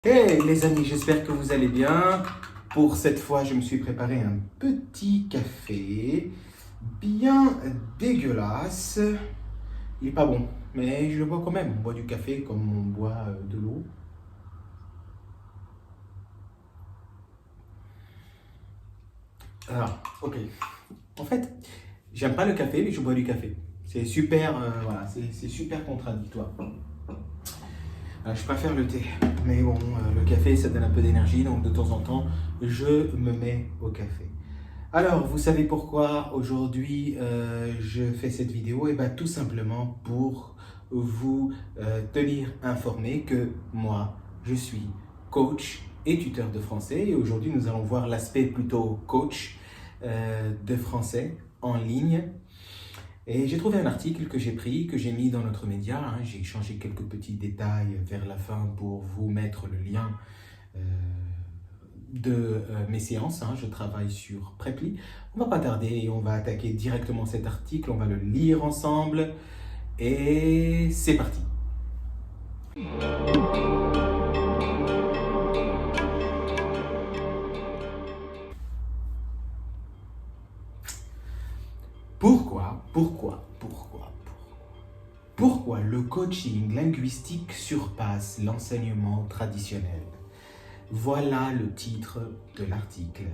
Hey les amis, j'espère que vous allez bien. Pour cette fois, je me suis préparé un petit café bien dégueulasse. Il n'est pas bon, mais je le bois quand même. On boit du café comme on boit de l'eau. Alors, ok. En fait, j'aime pas le café, mais je bois du café. C'est super, voilà, c'est super contradictoire. Je préfère le thé, mais bon, le café, ça donne un peu d'énergie, donc de temps en temps, je me mets au café. Alors, vous savez pourquoi aujourd'hui je fais cette vidéo? Et bien tout simplement pour vous tenir informé que moi, je suis coach et tuteur de français. Et aujourd'hui, nous allons voir l'aspect plutôt coach de français en ligne. Et j'ai trouvé un article que j'ai pris, que j'ai mis dans notre média. J'ai changé quelques petits détails vers la fin pour vous mettre le lien euh, de mes séances. Je travaille sur Preply. On va pas tarder et on va attaquer directement cet article. On va le lire ensemble. Et c'est parti. Pourquoi le coaching linguistique surpasse l'enseignement traditionnel? Voilà le titre de l'article.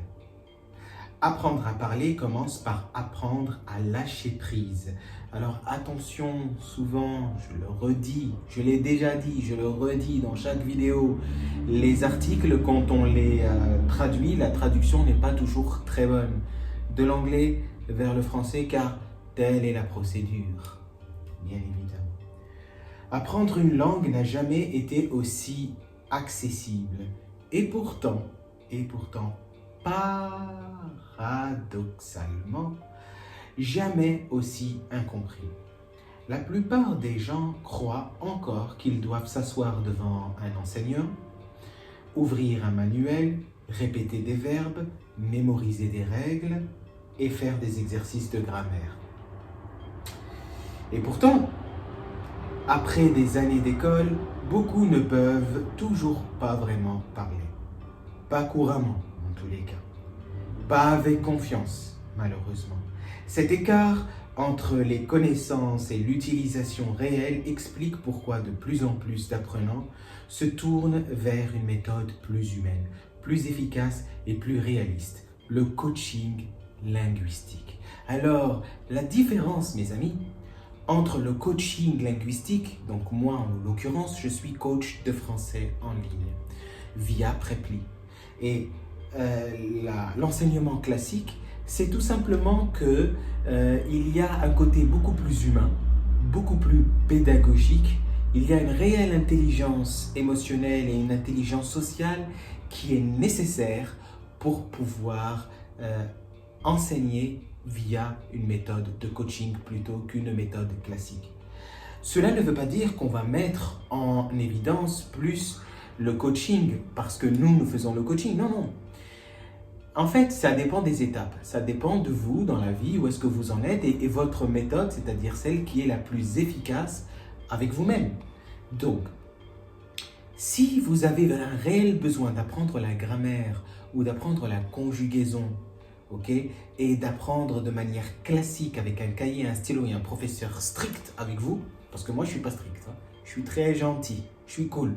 Apprendre à parler commence par apprendre à lâcher prise. Alors attention, souvent, je le redis, je l'ai déjà dit, je le redis dans chaque vidéo, les articles, quand on les traduit, la traduction n'est pas toujours très bonne. De l'anglais vers le français, car telle est la procédure, bien évidemment. Apprendre une langue n'a jamais été aussi accessible. Et pourtant, paradoxalement, jamais aussi incompris. La plupart des gens croient encore qu'ils doivent s'asseoir devant un enseignant, ouvrir un manuel, répéter des verbes, mémoriser des règles et faire des exercices de grammaire. Et pourtant, après des années d'école, beaucoup ne peuvent toujours pas vraiment parler. Pas couramment, en tous les cas. Pas avec confiance, malheureusement. Cet écart entre les connaissances et l'utilisation réelle explique pourquoi de plus en plus d'apprenants se tournent vers une méthode plus humaine, plus efficace et plus réaliste, le coaching linguistique. Alors, la différence, mes amis, entre le coaching linguistique, donc moi en l'occurrence, je suis coach de français en ligne via Preply. Et l'enseignement classique, c'est tout simplement que il y a un côté beaucoup plus humain, beaucoup plus pédagogique. Il y a une réelle intelligence émotionnelle et une intelligence sociale qui est nécessaire pour pouvoir enseigner via une méthode de coaching plutôt qu'une méthode classique. Cela ne veut pas dire qu'on va mettre en évidence plus le coaching parce que nous faisons le coaching. Non, non. En fait, ça dépend des étapes. Ça dépend de vous dans la vie, où est-ce que vous en êtes et votre méthode, c'est-à-dire celle qui est la plus efficace avec vous-même. Donc, si vous avez un réel besoin d'apprendre la grammaire ou d'apprendre la conjugaison, ok, et d'apprendre de manière classique avec un cahier, un stylo et un professeur strict avec vous, parce que moi je suis pas strict, je suis très gentil, je suis cool.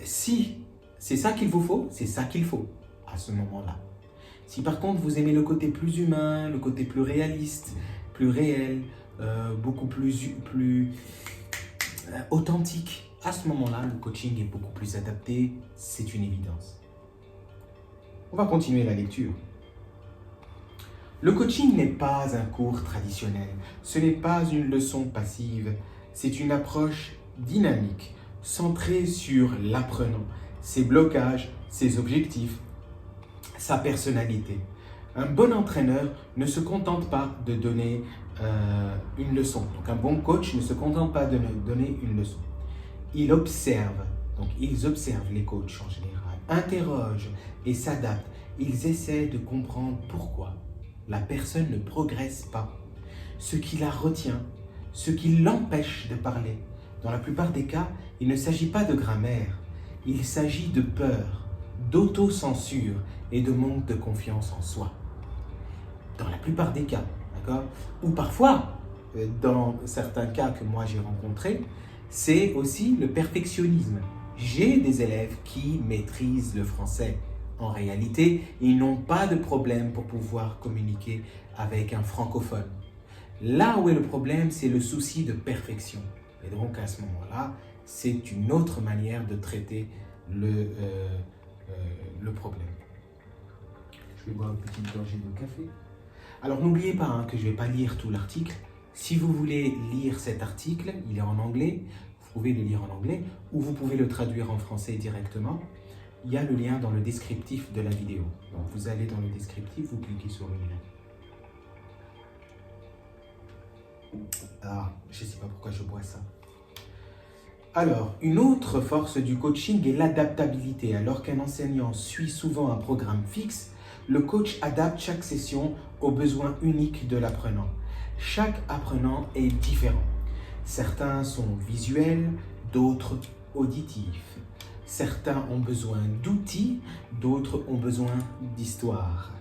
Si c'est ça qu'il vous faut, c'est ça qu'il faut à ce moment-là. Si par contre vous aimez le côté plus humain, le côté plus réaliste, plus réel, beaucoup plus authentique, à ce moment-là, le coaching est beaucoup plus adapté, c'est une évidence. On va continuer la lecture. Le coaching n'est pas un cours traditionnel, ce n'est pas une leçon passive, c'est une approche dynamique, centrée sur l'apprenant, ses blocages, ses objectifs, sa personnalité. Un bon entraîneur ne se contente pas de donner une leçon. Donc un bon coach ne se contente pas de donner une leçon. Il observe, donc ils observent les coachs en général, interrogent et s'adaptent. Ils essaient de comprendre pourquoi la personne ne progresse pas, ce qui la retient, ce qui l'empêche de parler. Dans la plupart des cas, il ne s'agit pas de grammaire, Il s'agit de peur, d'autocensure et de manque de confiance en soi. Dans la plupart des cas, d'accord? Ou parfois, dans certains cas que moi j'ai rencontrés, c'est aussi le perfectionnisme. J'ai des élèves qui maîtrisent le français. En réalité, ils n'ont pas de problème pour pouvoir communiquer avec un francophone. Là où est le problème, c'est le souci de perfection. Et donc à ce moment-là, c'est une autre manière de traiter le problème. Je vais boire une petite gorgée de café. Alors n'oubliez pas que je ne vais pas lire tout l'article. Si vous voulez lire cet article, il est en anglais, vous pouvez le lire en anglais ou vous pouvez le traduire en français directement. Il y a le lien dans le descriptif de la vidéo. Donc vous allez dans le descriptif, vous cliquez sur le lien. Ah, je ne sais pas pourquoi je bois ça. Alors, une autre force du coaching est l'adaptabilité. Alors qu'un enseignant suit souvent un programme fixe, le coach adapte chaque session aux besoins uniques de l'apprenant. Chaque apprenant est différent. Certains sont visuels, d'autres auditifs. Certains ont besoin d'outils, d'autres ont besoin d'histoire.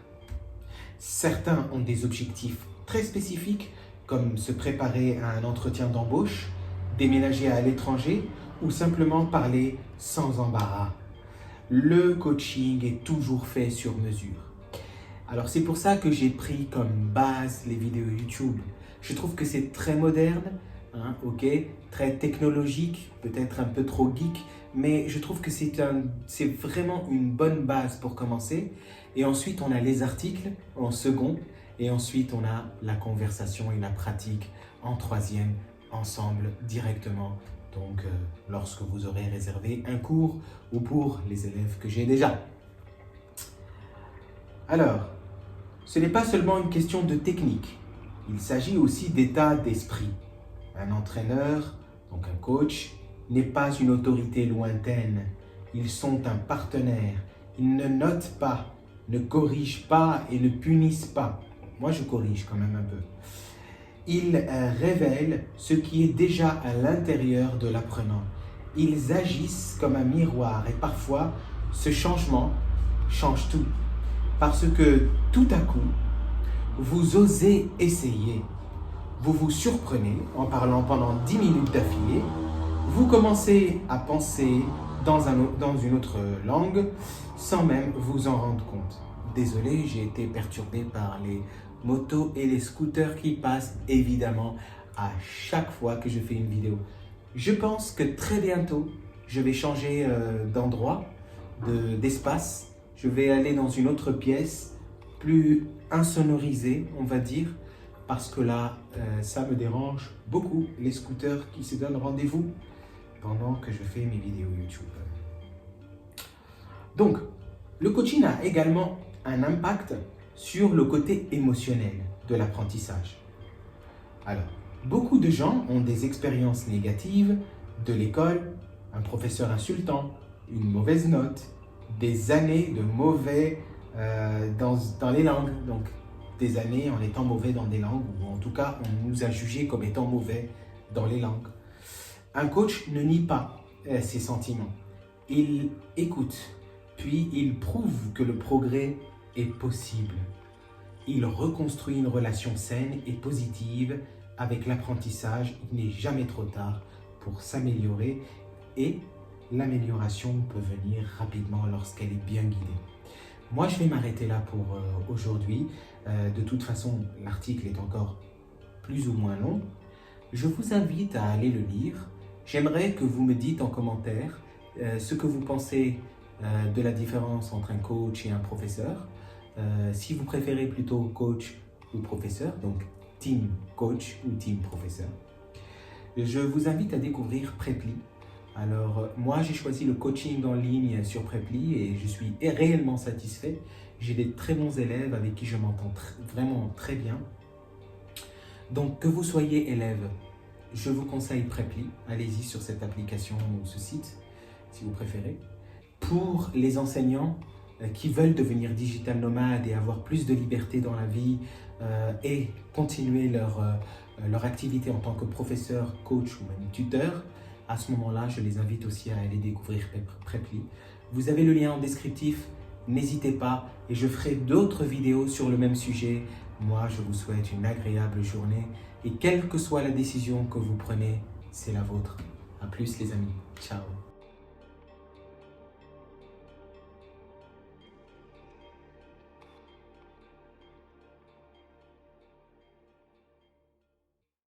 Certains ont des objectifs très spécifiques, comme se préparer à un entretien d'embauche, déménager à l'étranger ou simplement parler sans embarras. Le coaching est toujours fait sur mesure. Alors c'est pour ça que j'ai pris comme base les vidéos YouTube. Je trouve que c'est très moderne, très technologique, peut-être un peu trop geek, mais je trouve que c'est vraiment une bonne base pour commencer. Et ensuite, on a les articles en second, et ensuite, on a la conversation et la pratique en troisième, ensemble, directement. Donc, lorsque vous aurez réservé un cours ou pour les élèves que j'ai déjà. Alors, ce n'est pas seulement une question de technique, il s'agit aussi d'état d'esprit. Un entraîneur, donc un coach, n'est pas une autorité lointaine. Ils sont un partenaire. Ils ne notent pas, ne corrigent pas et ne punissent pas. Moi, je corrige quand même un peu. Ils révèlent ce qui est déjà à l'intérieur de l'apprenant. Ils agissent comme un miroir et parfois, ce changement change tout. Parce que tout à coup, vous osez essayer. Vous vous surprenez en parlant pendant 10 minutes d'affilée. Vous commencez à penser dans une autre langue sans même vous en rendre compte. Désolé, j'ai été perturbé par les motos et les scooters qui passent évidemment à chaque fois que je fais une vidéo. Je pense que très bientôt, je vais changer d'endroit, d'espace. Je vais aller dans une autre pièce, plus insonorisée, on va dire, parce que là, ça me dérange beaucoup, les scooters qui se donnent rendez-vous pendant que je fais mes vidéos YouTube. Donc, le coaching a également un impact sur le côté émotionnel de l'apprentissage. Alors, beaucoup de gens ont des expériences négatives de l'école, un professeur insultant, une mauvaise note, des années de mauvais dans les langues, donc des années en étant mauvais dans des langues, ou en tout cas on nous a jugés comme étant mauvais dans les langues. Un coach ne nie pas ses sentiments, il écoute, puis il prouve que le progrès est possible. Il reconstruit une relation saine et positive avec l'apprentissage. Il n'est jamais trop tard pour s'améliorer et l'amélioration peut venir rapidement lorsqu'elle est bien guidée. Moi, je vais m'arrêter là pour aujourd'hui. De toute façon, l'article est encore plus ou moins long. Je vous invite à aller le lire. J'aimerais que vous me dites en commentaire ce que vous pensez de la différence entre un coach et un professeur. Si vous préférez plutôt coach ou professeur, donc team coach ou team professeur. Je vous invite à découvrir Preply. Alors, moi, j'ai choisi le coaching en ligne sur Preply et je suis réellement satisfait. J'ai des très bons élèves avec qui je m'entends vraiment très bien. Donc, que vous soyez élève, je vous conseille Preply. Allez-y sur cette application ou ce site, si vous préférez. Pour les enseignants qui veulent devenir digital nomades et avoir plus de liberté dans la vie et continuer leur activité en tant que professeur, coach ou même tuteur, à ce moment-là, je les invite aussi à aller découvrir Preply. Vous avez le lien en descriptif, n'hésitez pas et je ferai d'autres vidéos sur le même sujet. Moi, je vous souhaite une agréable journée et quelle que soit la décision que vous prenez, c'est la vôtre. À plus les amis. Ciao.